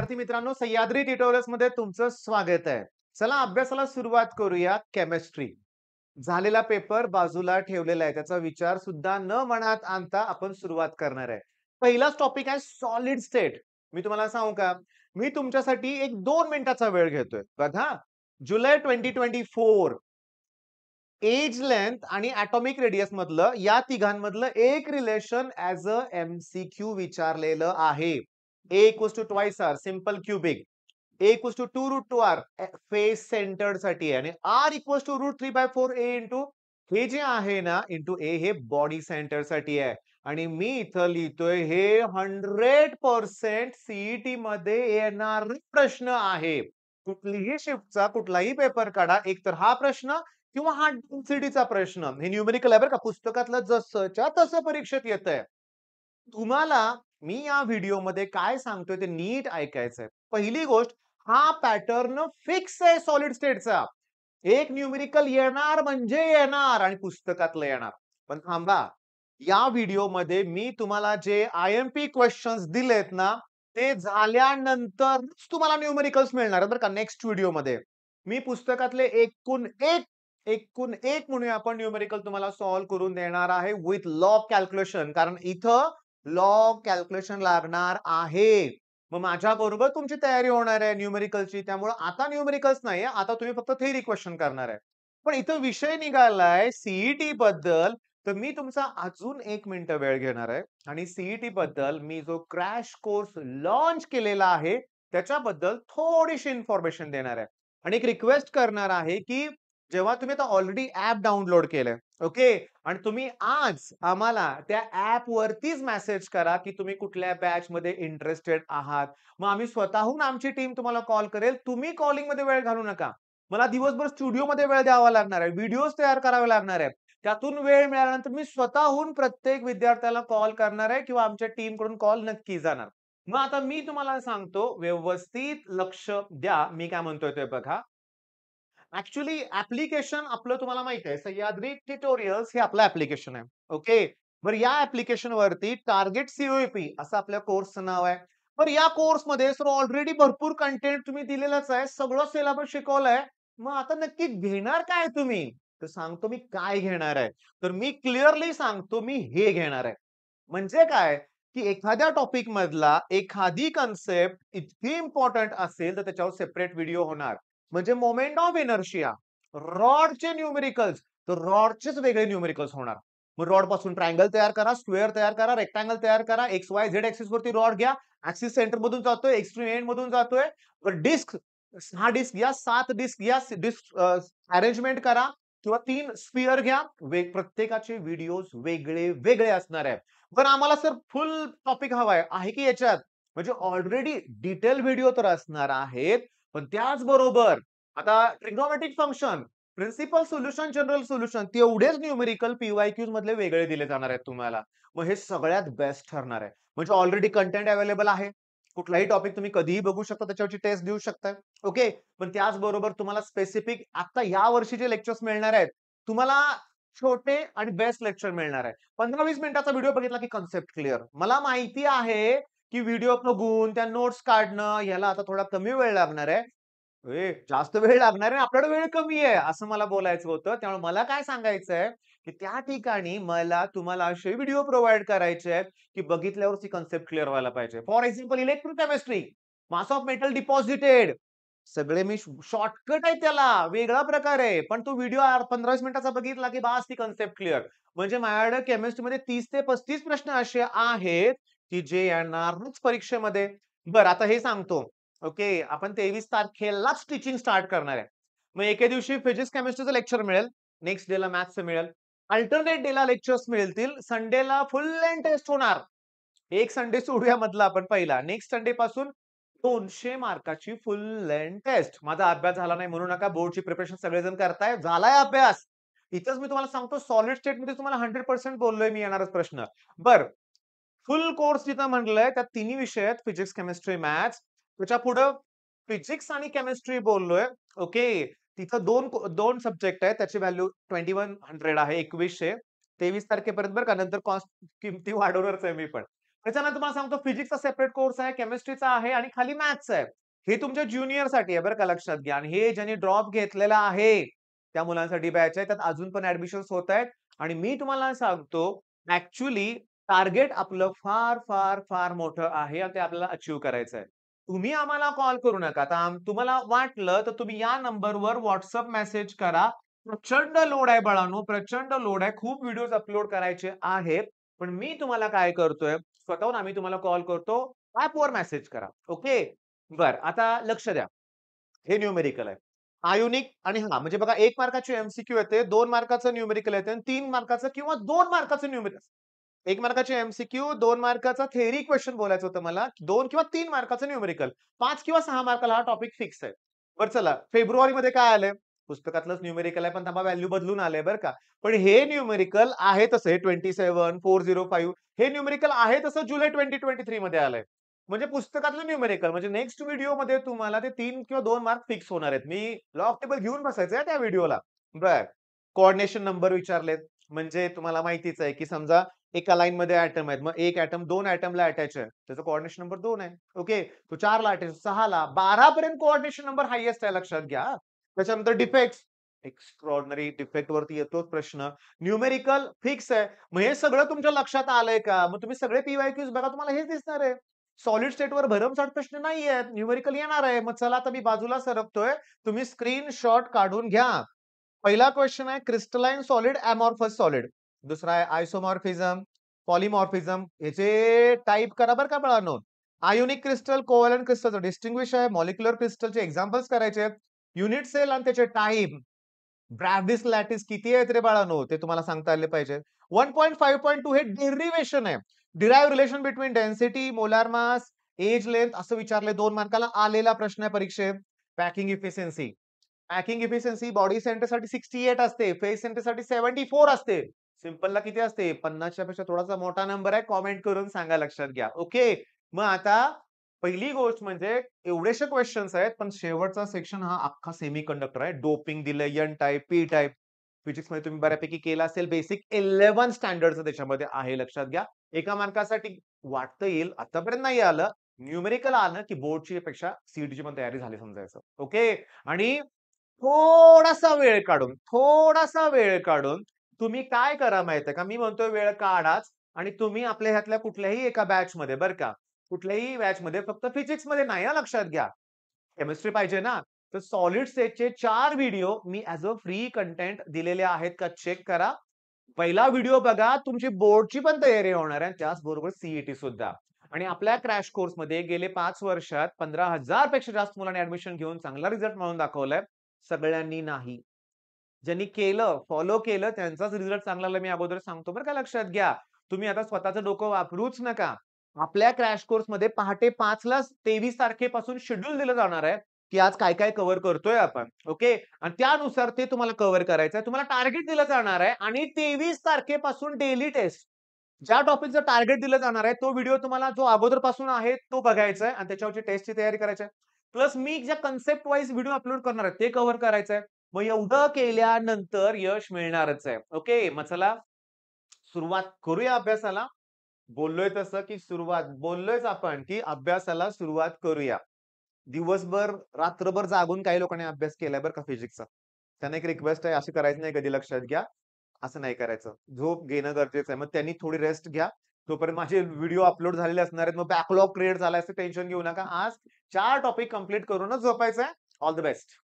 विद्यार्थी मित्रांनो, सह्याद्री ट्युटोरियल्स मध्ये तुमचं स्वागत आहे. चला अभ्यासाला सुरुवात करूया. केमिस्ट्री झालेला पेपर बाजूला ठेवलेला आहे. त्याचा विचार सुद्धा न मनात आणता आपण सुरुवात करणार आहे. पहिलाच टॉपिक आहे सॉलिड स्टेट. मी तुम्हाला सांगू का? मी तुमच्यासाठी एक 2 मिनिटाचा वेळ घेतोय. बघा, जुलै 2024 एज लेंथ आणि ॲटॉमिक रेडियस मधलं या तिघांमधलं एक रिलेशन ॲज अ एमसीक्यू विचारलेलं आहे. A equals to twice R, simple cubic. A equals to 2 root 2 R, face centred साठी आहे. आणि R equals to root 3 by 4 A into हे जे आहे ना इंटू A हे बॉडी सेंटर साठी आहे. आणि मी इथं लिहितोय हे 100% सीईटी मध्ये येणार प्रश्न आहे. कुठलीही शिफ्टचा कुठलाही पेपर काढा, एक तर हा प्रश्न किंवा हा डेन्सिटीचा प्रश्न. हे न्यूमेरिकल आहे बरं का, पुस्तकातलं जसंच्या तसं परीक्षेत येतंय. तुम्हाला मी या व्हिडिओमध्ये काय सांगतोय ते नीट ऐकायचंय. पहिली गोष्ट, हा पॅटर्न फिक्स आहे सॉलिड स्टेटचा. एक न्यूमेरिकल येणार म्हणजे येणार आणि पुस्तकातलं येणार. पण थांबा, या व्हिडिओमध्ये मी तुम्हाला जे आयएमपी क्वेश्चन्स दिलेत ना, ते झाल्यानंतरच तुम्हाला न्यूमेरिकल्स मिळणार आहेत बरं का नेक्स्ट व्हिडिओमध्ये. मी पुस्तकातले एकूण एक म्हणूया आपण न्यूमेरिकल तुम्हाला सॉल्व्ह करून देणार आहे विथ लॉग कॅल्क्युलेशन. कारण इथं लॉग कॅल्क्युलेशन लागणार आहे. मग माझ्याबरोबर तुमची तयारी होणार आहे न्यूमेरिकलची. त्यामुळे आता न्यूमेरिकल्स नाहीये, आता तुम्ही फक्त थेरी क्वेश्चन करणार आहे. पण इथं विषय निघालाय सीईटी बद्दल, तर मी तुमचा अजून 1 मिनिट वेळ घेणार आहे आणि सीईटी बद्दल मी जो क्रॅश कोर्स लॉन्च केलेला आहे त्याच्याबद्दल थोडीशी इन्फॉर्मेशन देणार आहे. आणि एक रिक्वेस्ट करणार आहे की जेव्हा तुम्ही आता ऑलरेडी ऍप डाउनलोड केलंय, ओके, आणि तुम्ही आज आम्हाला त्या ऍप वरतीच मेसेज करा की तुम्ही कुठल्या बॅच मध्ये इंटरेस्टेड आहात. मग आम्ही स्वतःहून आमची टीम तुम्हाला कॉल करेल. तुम्ही कॉलिंग मध्ये वेळ घालू नका. मला दिवसभर स्टुडिओ मध्ये वेळ द्यावा लागणार आहे, व्हिडिओज तयार करावे लागणार आहे. त्यातून वेळ मिळाल्यानंतर मी स्वतःहून प्रत्येक विद्यार्थ्याला कॉल करणार आहे किंवा आमच्या टीम कडून कॉल नक्की जाणार. मग आता मी तुम्हाला सांगतो, व्यवस्थित लक्ष द्या. मी काय म्हणतोय ते बघा. ऍक्च्युअली ऍप्लिकेशन आपलं तुम्हाला माहित आहे, सह्याद्री ट्युटोरियल्स हे आपलं ऍप्लिकेशन आहे. ओके, बरं या ऍप्लिकेशन वरती टार्गेट सीओपी असं आपल्या कोर्सचं नाव आहे. बरं या कोर्स मध्ये सर ऑलरेडी भरपूर कंटेंट तुम्ही दिलेलंच आहे, सगळं सिलेबस शिकवलंय. मग आता नक्की घेणार काय तुम्ही? तर सांगतो मी काय घेणार आहे. तर मी क्लिअरली सांगतो, मी हे घेणार आहे. म्हणजे काय, की एखाद्या टॉपिक मधला एखादी कन्सेप्ट इतकी इम्पॉर्टंट असेल तर त्याच्यावर सेपरेट व्हिडिओ होणार. म्हणजे मोमेंट ऑफ इनर्शिया, रॉडचे न्यूमेरिकल्स, तर रॉडचेच वेगळे न्यूमेरिकल्स होणार. मग रॉड पासून ट्रायंगल तयार करा, स्क्वेअर तयार करा, रेक्टँगल तयार करा, एक्स वाय झेड ऍक्सिस वरती रॉड घ्या, ऍक्सिस सेंटर मधून जातोय, एक्स्ट्रीम एंड मधून जातोय. डिस्क, 6 डिस्क घ्या, 7 डिस्क घ्या, डिस्क अरेंजमेंट करा किंवा 3 स्फिअर घ्या. प्रत्येकाचे व्हिडिओज वेगळे वेगळे असणार आहे. पण आम्हाला सर फुल टॉपिक हवाय आहे की याच्यात, म्हणजे ऑलरेडी डिटेल व्हिडिओ तर असणार आहेत. पण त्याचबरोबर आता trigonometric function, principal solution, general solution, तेवढेच न्यूमेरिकल पीवायक्यूज मधले वेगळे दिले जाणार आहेत तुम्हाला. मग हे सगळ्यात बेस्ट ठरणार आहे. म्हणजे ऑलरेडी कंटेंट अवेलेबल आहे. कुठलाही टॉपिक तुम्ही कधीही बघू शकता, त्याच्यावरची टेस्ट देऊ शकता. ओके, पण त्याचबरोबर तुम्हाला स्पेसिफिक आता या वर्षीचे लेक्चर्स मिळणार आहेत. तुम्हाला छोटे आणि बेस्ट लेक्चर मिळणार आहे. 15-20 मिनिटाचा व्हिडिओ बघितला की कन्सेप्ट क्लिअर. मला माहिती आहे की व्हिडिओ बघून त्या नोट्स काढणं याला आता थोडा कमी वेळ लागणार आहे. जास्त वेळ लागणार आहे, आपल्याकडे वेळ कमी आहे असं मला बोलायचं होतं. त्यामुळे मला काय सांगायचंय, की त्या ठिकाणी मला तुम्हाला असे व्हिडिओ प्रोव्हाईड करायचे आहेत, की बघितल्यावरच ती कन्सेप्ट क्लिअर व्हायला पाहिजे. For example electrochemistry, mass of metal deposited, सगळे मी शॉर्टकट आहे त्याला, वेगळा प्रकार आहे. पण तो व्हिडिओ 15-20 मिनिटाचा बघितला की बास ती कन्सेप्ट क्लिअर. म्हणजे माझ्याकडे केमिस्ट्रीमध्ये 30 ते 35 प्रश्न असे आहेत, की जे येणारच परीक्षेमध्ये. बरं आता हे सांगतो. ओके, आपण 23 तारखेलाच टीचिंग स्टार्ट करणार आहे. मग एके दिवशी फिजिक्स केमिस्ट्रीचं लेक्चर मिळेल, नेक्स्ट डेला मॅथ्सचं मिळेल. अल्टरनेट डेला लेक्चर्स मिळतील. संडेला फुल लेंथ टेस्ट होणार. एक संडे सोडूया मधला आपण पहिला. नेक्स्ट संडे पासून 200 मार्काची फुल लेंथ टेस्ट. माझा अभ्यास झाला नाही म्हणू नका. बोर्डची प्रिपरेशन सगळेजण करताय. झालाय अभ्यास. इथंच मी तुम्हाला सांगतो, सॉलिड स्टेटमध्ये तुम्हाला 100% बोललोय मी, येणारच प्रश्न. बरं, फुल कोर्स जिथं म्हटलंय त्यात तिन्ही विषय आहेत, फिजिक्स, केमिस्ट्री, मॅथ्स. त्याच्या पुढं फिजिक्स आणि केमिस्ट्री बोललोय. ओके, तिथं दोन दोन सब्जेक्ट आहेत, त्याची व्हॅल्यू 2100 आहे, 2100. 23 तारखेपर्यंत बरं का, नंतर कॉस्ट किमती वाढवणारच आहे मी पण. त्याच्यानंतर तुम्हाला सांगतो फिजिक्सचा सेपरेट कोर्स आहे, केमिस्ट्रीचा आहे आणि खाली मॅथ्स आहे. हे तुमच्या ज्युनियरसाठी आहे बरं का लक्षात घ्या आणि हे ज्यांनी ड्रॉप घेतलेला आहे, त्या मुलांसाठी बॅच आहे. त्यात अजून पण ॲडमिशन्स होतायत आणि मी तुम्हाला सांगतो ॲक्चुअली टार्गेट आपलं फार, फार, फार मोठं आहे आणि ते आपल्याला अचीव्ह करायचं आहे. तुम्ही आम्हाला कॉल करू नका. आता तुम्हाला वाटलं तर तुम्ही या नंबरवर WhatsApp मेसेज करा. प्रचंड लोड आहे बाळांनो, प्रचंड लोड आहे. खूप व्हिडिओज अपलोड करायचे आहेत. पण मी तुम्हाला काय करतोय, स्वतःहून आम्ही तुम्हाला कॉल करतो. ॲपवर मेसेज करा. ओके. बरं, आता लक्ष द्या. हे न्यूमेरिकल आहे. आयोनिक आणि हां, म्हणजे बघा 1 मार्काची एम-सी-क्यू येते, 2 मार्काचं न्यूमेरिकल येते आणि 3 मार्काचं किंवा 2 मार्काचं न्यूमेरिकल. 1 मार्काची एम-सी-क्यू, 2 मार्काचा थिअरी क्वेशन बोलायचं होतं मला. 2 किंवा 3 मार्काचं न्यूमेरिकल. 5 किंवा 6 मार्काला हा टॉपिक फिक्स आहे. बरं चला, फेब्रुवारीमध्ये काय आलंय? पुस्तकातलंच न्यूमेरिकल आहे, पण थांबा व्हॅल्यू बदलून आलंय बरं का. पण हे न्यूमेरिकल आहे तसं 27, 405 हे न्यूमेरिकल आहे तसं जुलै 2023 मध्ये आलंय. म्हणजे पुस्तकातलं न्यूमेरिकल म्हणजे नेक्स्ट व्हिडिओमध्ये तुम्हाला ते 3 किंवा 2 मार्क फिक्स होणार आहेत. मी लॉग टेबल घेऊन बसायचं आहे त्या व्हिडिओला. बरं. कोऑर्डिनेशन नंबर विचारलेत. म्हणजे तुम्हाला माहितीच आहे, की समजा एका लाईनमध्ये एटम आहेत. मग 1 एटम 2 एटमला अटॅच आहे. त्याचा कोऑर्डिनेशन नंबर 2 आहे. ओके. तो 4ला अटॅच, 6ला, 12 पर्यंत कोऑर्डिनेशन नंबर हायेस्ट आहे लक्षात घ्या हां. त्याच्यानंतर डिफेक्ट्स, एक्स्ट्राऑर्डिनरी डिफेक्ट वरती येतोच प्रश्न. न्यूमेरिकल फिक्स आहे. मग हे सगळं तुमच्या लक्षात आलंय का? मग तुम्ही सगळे पी-वाय-क्यूज बघा तुम्हाला हेच दिसणार आहे. सॉलिड स्टेटवर भरमसाठ प्रश्न नाहीयेत. न्यूमेरिकल येणार आहे. मग चला आता मी बाजूला सरकतोय. तुम्ही स्क्रीनशॉट काढून घ्या. पहिला क्वेश्चन आहे क्रिस्टलाइन सॉलिड, अमॉर्फस सॉलिड. दुसरा आहे आयसोमॉर्फिझम, पॉलिमॉर्फिझम. याचे टाइप करा बरं का बाळांनो. आयोनिक क्रिस्टल, कोव्हॅलंट क्रिस्टलचं डिस्टिंग्विश आहे. मॉलिक्युलर क्रिस्टलचे एक्झाम्पल्स करायचे आहेत. युनिट सेल आणि त्याचे टाइप. ब्रॅव्हिस लॅटिस किती आहेत रे बाळांनो? ते तुम्हाला सांगता आले पाहिजे. 1.5.2 हे डेरिव्हेशन आहे. Derive relation between density, molar mass, edge length असं विचारलंय 2 मार्काला आलेला प्रश्न आहे परीक्षेत. Packing efficiency. Packing efficiency body सेंटरसाठी 68 असते, फेस सेंटरसाठी 74 असते. सिंपलला किती असते? 50 च्या पेक्षा थोडासा मोठा नंबर आहे. कॉमेंट करून सांगा लक्षात घ्या. ओके. मग आता पहिली गोष्ट म्हणजे एवढेशे क्वेशन्स आहेत, पण शेवटचा सेक्शन हा अख्खा सेमीकंडक्टर आहे. डोपिंग दिलंय, एन टाइप, पी टाइप. फिजिक्समध्ये तुम्ही बऱ्यापैकी केलं असेल. बेसिक 11 स्टँडर्डचं त्याच्यामध्ये आहे लक्षात घ्या. एका मार्कासाठी वाटतं येईल, आतापर्यंत नाही आलं. न्यूमेरिकल आलं, की बोर्डची पेक्षा सीईटीची पण तयारी झाली समजायचं. ओके. आणि थोडासा वेळ काढून तुम्ही काय करा माहितीये का? मी म्हणतोय वेळ काढाच आणि तुम्ही आपल्या ह्यातल्या कुठल्याही एका बॅचमध्ये बरं का, कुठल्याही बॅचमध्ये फक्त फिजिक्समध्ये नाही हां, लक्षात घ्या. केमिस्ट्री पाहिजे ना, तर सॉलिड स्टेटचे 4 व्हिडिओ मी ॲज अ फ्री कंटेंट दिलेले आहेत का चेक करा. पहिला व्हिडिओ बघा, तुमची बोर्डची पण तयारी होणार आहे त्याचबरोबर सीईटी सुद्धा. आणि आपल्या क्रॅश कोर्समध्ये गेले 5 वर्षात 15,000 पेक्षा जास्त मुलांनी ॲडमिशन घेऊन चांगला रिझल्ट मिळवून दाखवलाय. सगळ्यांनी नाही. ज्यांनी केलं, फॉलो केलं त्यांचाच रिझल्ट चांगला आला मी अगोदर सांगतो बरं का लक्षात घ्या. तुम्ही आता स्वतःचं डोकं वापरूच नका. आपल्या क्रॅश कोर्समध्ये पहाटे 5 ला 23 तारखेपासून शेड्यूल दिलं जाणार आहे, की आज काय-काय कव्हर करतोय आपण. ओके. आणि त्यानुसार ते तुम्हाला कव्हर करायचं आहे. तुम्हाला टार्गेट दिलं जाणार आहे आणि 23 तारखेपासून डेली टेस्ट. ज्या टॉपिकचं टार्गेट दिलं जाणार आहे, तो व्हिडिओ तुम्हाला जो अगोदरपासून आहे तो बघायचा आहे आणि त्याच्यावरची टेस्टची तयारी करायची आहे. प्लस मी ज्या कन्सेप्ट वाईज व्हिडिओ अपलोड करणार आहे, ते कव्हर करायचं आहे. मग एवढं केल्यानंतर यश मिळणारच आहे. ओके. मग चला सुरुवात करूया अभ्यासाला. बोललोय तसं, की बोललोयच आपण, की अभ्यासाला सुरुवात करूया. दिवसभर, रात्रभर जागून काही लोकांनी अभ्यास केलाय बरं का फिजिक्सचा. त्यांना एक रिक्वेस्ट आहे, असं करायचं नाही कधी लक्षात घ्या. असं नाही करायचं. झोप घेणं गरजेचं आहे. मग त्यांनी थोडी रेस्ट घ्या. तोपर्यंत माझे व्हिडिओ अपलोड झालेले असणार आहेत. मग बॅकलॉग क्रिएट झालाय असं टेन्शन घेऊ नका. आज 4 टॉपिक कंप्लीट करूनच झोपायचंय. All the best.